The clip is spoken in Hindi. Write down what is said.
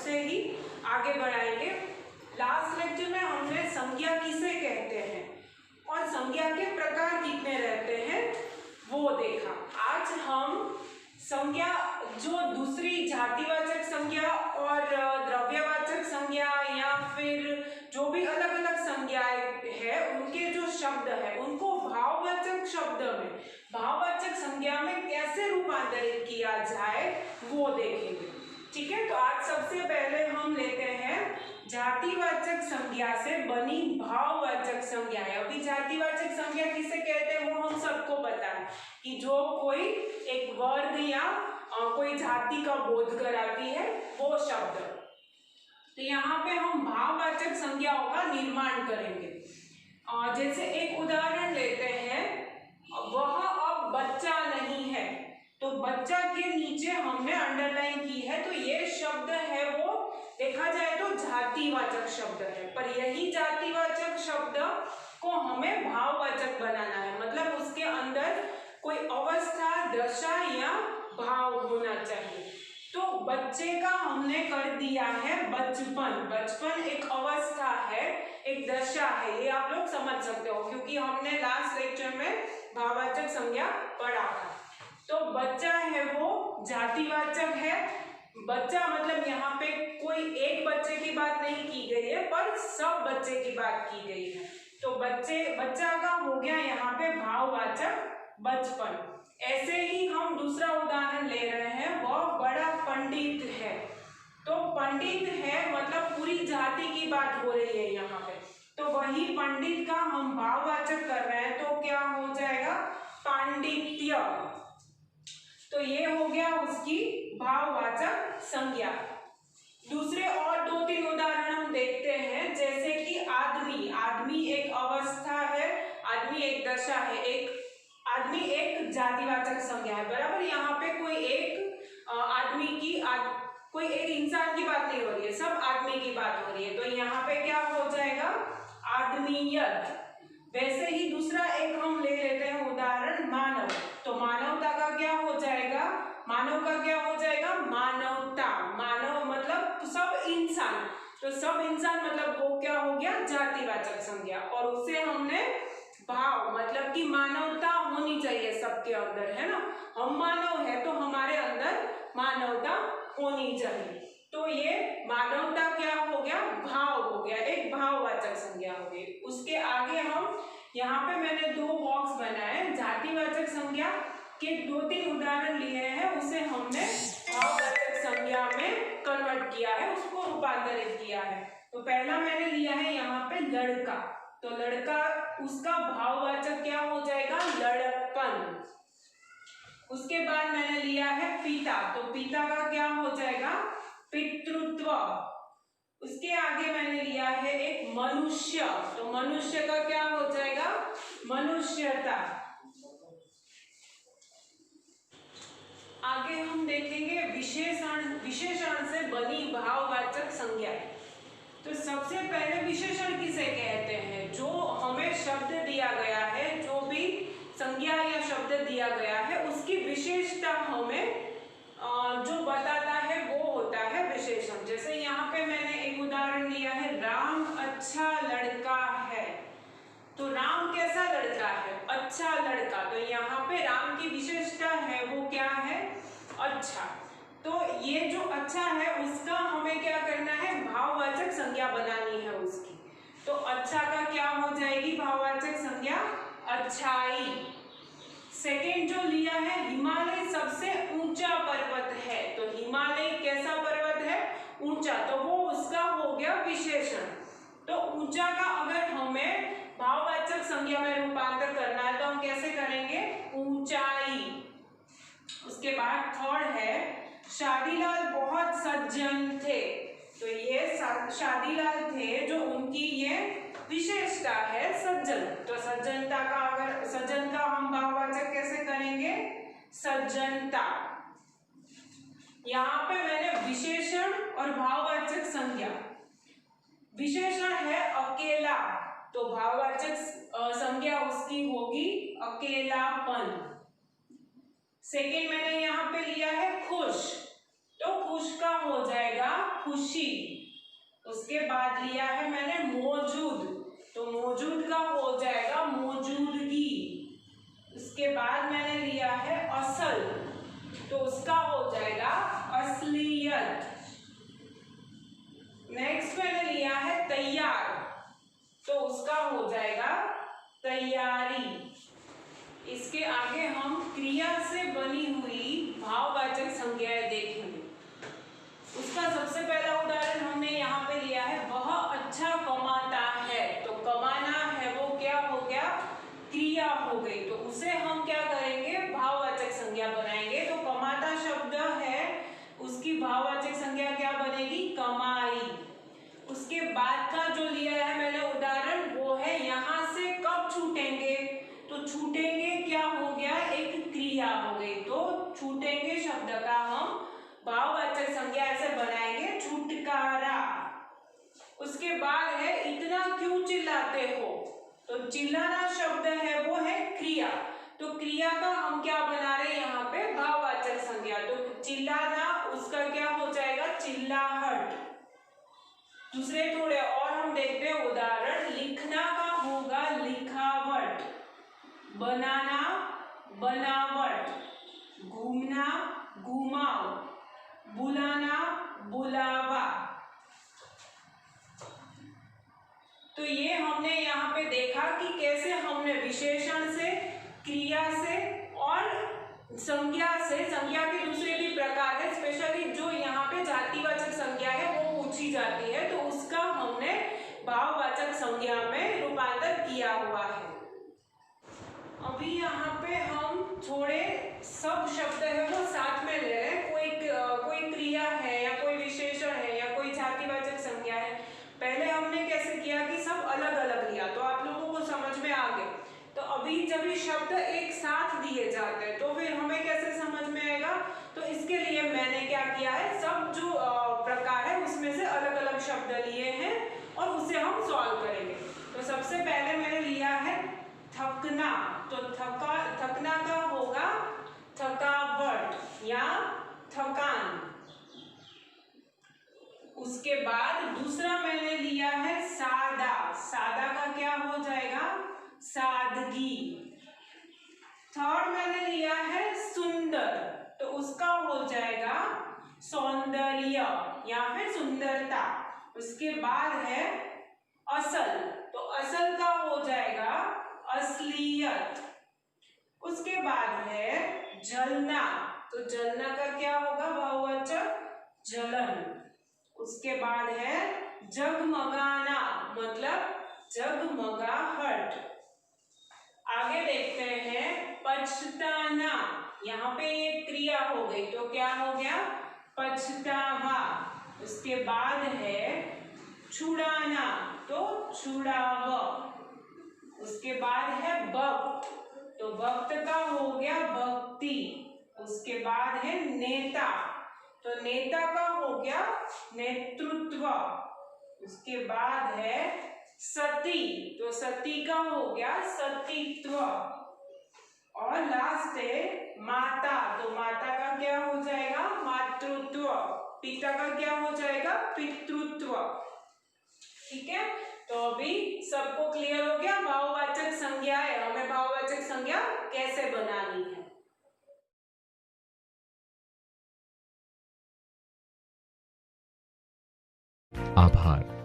उससे ही आगे बढ़ाएंगे। लास्ट लेक्चर में हमने संज्ञा किसे कहते हैं और संज्ञा के प्रकार कितने रहते हैं वो देखा। आज हम संज्ञा जो दूसरी जातिवाचक संज्ञा और द्रव्यवाचक संज्ञा या फिर जो भी अलग अलग संज्ञाएं है उनके जो शब्द है उनको भाववाचक शब्द में, भाववाचक संज्ञा में कैसे रूपांतरित किया जाए वो देखेंगे। ठीक है, तो आज सबसे पहले हम लेते हैं जातिवाचक संज्ञा से बनी भाववाचक संज्ञाएं। अभी जातिवाचक संज्ञा किसे कहते हैं वो हम सबको पता है कि जो कोई एक वर्ग या कोई जाति का बोध कराती है वो शब्द। तो यहाँ पे हम भाववाचक संज्ञाओं का निर्माण करेंगे। जैसे एक उदाहरण लेते हैं, वह अब बच्चा नहीं है, तो बच्चा के नीचे हमने अंडरलाइन की है, तो ये शब्द है वो देखा जाए तो जातिवाचक शब्द है, पर यही जातिवाचक शब्द को हमें भाववाचक बनाना है, मतलब उसके अंदर कोई अवस्था, दशा या भाव होना चाहिए। तो बच्चे का हमने कर दिया है बचपन। बचपन एक अवस्था है, एक दशा है, ये आप लोग समझ सकते हो क्योंकि हमने लास्ट लेक्चर में भाववाचक संज्ञा पढ़ा था। तो बच्चा है वो जातिवाचक है। बच्चा मतलब यहाँ पे कोई एक बच्चे की बात नहीं की गई है पर सब बच्चे की बात की गई है। तो बच्चा का हो गया यहाँ पे भाववाचक बचपन। ऐसे ही हम दूसरा उदाहरण ले रहे हैं, वह बड़ा पंडित है। तो पंडित है मतलब पूरी जाति की बात हो रही है यहाँ पे, तो वही पंडित का हम भाववाचक कर रहे हैं तो क्या हो जाएगा पांडित्य। तो ये हो गया उसकी भाववाचक संज्ञा। दूसरे और दो तीन उदाहरण हम देखते हैं, जैसे कि आदमी। आदमी एक अवस्था है, आदमी एक दशा है, एक आदमी एक जातिवाचक संज्ञा है, बराबर। यहाँ पे कोई एक आदमी की कोई एक इंसान की बात नहीं हो रही है, सब आदमी की बात हो रही है, तो यहाँ पे क्या हो जाएगा आदमीयत। वैसे ही दूसरा एक हम ले लेते हैं उदाहरण मानव। तो मानवता का क्या हो जाएगा, मानव का क्या हो जाएगा मानवता। मानव मतलब सब इंसान, तो सब इंसान मतलब वो क्या हो गया जातिवाचक संज्ञा, और उससे हमने भाव मतलब कि मानवता होनी चाहिए सबके अंदर, है ना। हम मानव है तो हमारे अंदर मानवता होनी चाहिए। तो ये मानवता क्या हो गया भाव हो गया, एक भाववाचक संज्ञा हो गई। उसके आगे हम यहाँ पे मैंने दो बॉक्स बनाए, जातिवाचक संज्ञा के दो तीन उदाहरण लिए हैं, उसे हमने भाववाचक संज्ञा में कन्वर्ट किया है, उसको रूपांतरित किया है। तो पहला मैंने लिया है यहाँ पे लड़का। तो लड़का उसका भाववाचक क्या हो जाएगा लड़कपन। उसके बाद मैंने लिया है पिता। तो पिता का क्या हो जाएगा पितृत्व। उसके आगे मैंने लिया है एक मनुष्य। तो मनुष्य का क्या हो जाएगा मनुष्यता। आगे हम देखेंगे विशेषण से बनी भाववाचक संज्ञा। तो सबसे पहले विशेषण किसे कहते हैं, जो हमें शब्द दिया गया है, जो भी संज्ञा या शब्द दिया गया है उसकी विशेषता हमें जो बताता है वो होता है विशेषण। जैसे यहाँ पे मैंने एक उदाहरण लिया है, राम अच्छा लड़का है। तो राम कैसा लड़का है अच्छा लड़का, तो यहाँ पे राम की विशेषता है वो क्या है अच्छा। तो ये जो अच्छा है उसका हमें क्या करना है भाववाचक संज्ञा बनानी है उसकी। तो अच्छा का क्या हो जाएगी भाववाचक संज्ञा अच्छाई। सेकेंड जो लिया है हिमालय सबसे ऊंचा पर्वत है। तो हिमालय कैसा पर्वत है ऊंचा, तो वो उसका हो गया विशेषण। तो ऊंचा का अगर हमें भाववाचक संज्ञा में रूपांतर करना है तो हम कैसे करेंगे ऊंचाई। उसके बाद थर्ड है शादीलाल बहुत सज्जन थे। तो ये शादीलाल थे जो उनकी ये विशेषता है सज्जन। तो सज्जनता का अगर सज्जन का हम भाववाचक कैसे करेंगे सज्जनता। यहाँ पे मैंने विशेषण और भाववाचक संज्ञा। विशेषण है अकेला, तो भाववाचक संज्ञा उसकी होगी अकेलापन। सेकेंड मैंने यहाँ पे लिया है खुश, तो खुश का हो जाएगा खुशी। उसके बाद लिया है मैंने मौजूद, तो मौजूद का हो जाएगा मौजूदगी। उसके बाद मैंने लिया है असल, तो उसका हो जाएगा असलियत। नेक्स्ट मैंने लिया है तैयार, तो उसका हो जाएगा तैयारी। इसके आगे हम क्रिया से बनी हुई भाववाचक संज्ञाएं देखेंगे। उसका सबसे पहला उदाहरण हमने यहाँ पे लिया है, वह अच्छा कमाता है। तो कमाना है वो क्या हो गया, क्रिया हो गई, तो उसे हम क्या करेंगे, भाववाचक संज्ञा बनाएंगे। तो कमाता शब्द है, उसकी भाववाचक संज्ञा क्या बनेगी, कमाई। उसके बाद का जो लिया है मैंने उदाहरण, वो है यहाँ से कब छूटेंगे, तो छूटेंगे क्या हो गया, एक क्रिया हो गई। तो छूटेंगे शब्द का हम भाववाचक संज्ञा ऐसे बनाएंगे, छुटकारा। उसके बाद है इतना क्यों चिल्लाते हो, तो चिल्लाना शब्द है वो है क्रिया, तो क्रिया का हम क्या बना रहे हैं यहाँ पे, भाववाचक संज्ञा। तो चिल्लाना उसका क्या हो जाएगा, चिल्लाहट। दूसरे थोड़े और हम देखते हैं उदाहरण, लिखना का होगा लिखावट, बनाना बनावट, घूमना घुमाव, बुलाना बुलावा। तो ये हमने यहाँ पे देखा कि कैसे हमने विशेषण से, क्रिया से और संज्ञा से, संज्ञा के दूसरे भी प्रकार है, स्पेशली जो यहाँ पे जातिवाचक संज्ञा है वो पूछी जाती है, तो उसका हमने भाववाचक संज्ञा में रूपांतर किया हुआ है। अभी यहाँ पे हम थोड़े सब शब्द है वो साथ में ले रहे हैं, कोई क्रिया है या कोई विशेषण है या कोई जातिवाचक संज्ञा है। पहले हमने कैसे किया कि सब अलग अलग लिया, तो आप लोगों को समझ में आ गए। तो अभी जब ये शब्द एक साथ दिए जाते हैं तो फिर हमें कैसे समझ में आएगा, तो इसके लिए मैंने क्या किया है, सब जो प्रकार है उसमें से अलग अलग शब्द लिए हैं और उसे हम सॉल्व करेंगे। तो सबसे पहले मैंने लिया है थकना, तो थकना का होगा थकावट या थकान। उसके बाद दूसरा मैंने लिया है सादा, सादा का क्या हो जाएगा, सादगी। थर्ड मैंने लिया है सुंदर, तो उसका हो जाएगा सौंदर्य या फिर सुंदरता। उसके बाद है असल, तो असल का हो जाएगा असलियत। उसके बाद है जलना, तो जलना का क्या होगा भाववाचक, जलन। उसके बाद है जगमगाना, मतलब जगमगाहट। आगे देखते हैं पछताना, यहाँ पे ये क्रिया हो गई, तो क्या हो गया, पछतावा। उसके बाद है छुड़ाना, तो छुड़ाव। उसके बाद है वक्त, तो वक्त का हो गया भक्ति। उसके बाद है नेता, तो नेता का हो गया नेतृत्व। उसके बाद है सती, तो सती का हो गया सतीत्व। और लास्ट है माता, तो माता का क्या हो जाएगा, मातृत्व। पिता का क्या हो जाएगा, पितृत्व। ठीक है, तो अभी सबको क्लियर हो गया भाववाचक संज्ञा है, हमें भाववाचक संज्ञा कैसे बनानी है। आभार।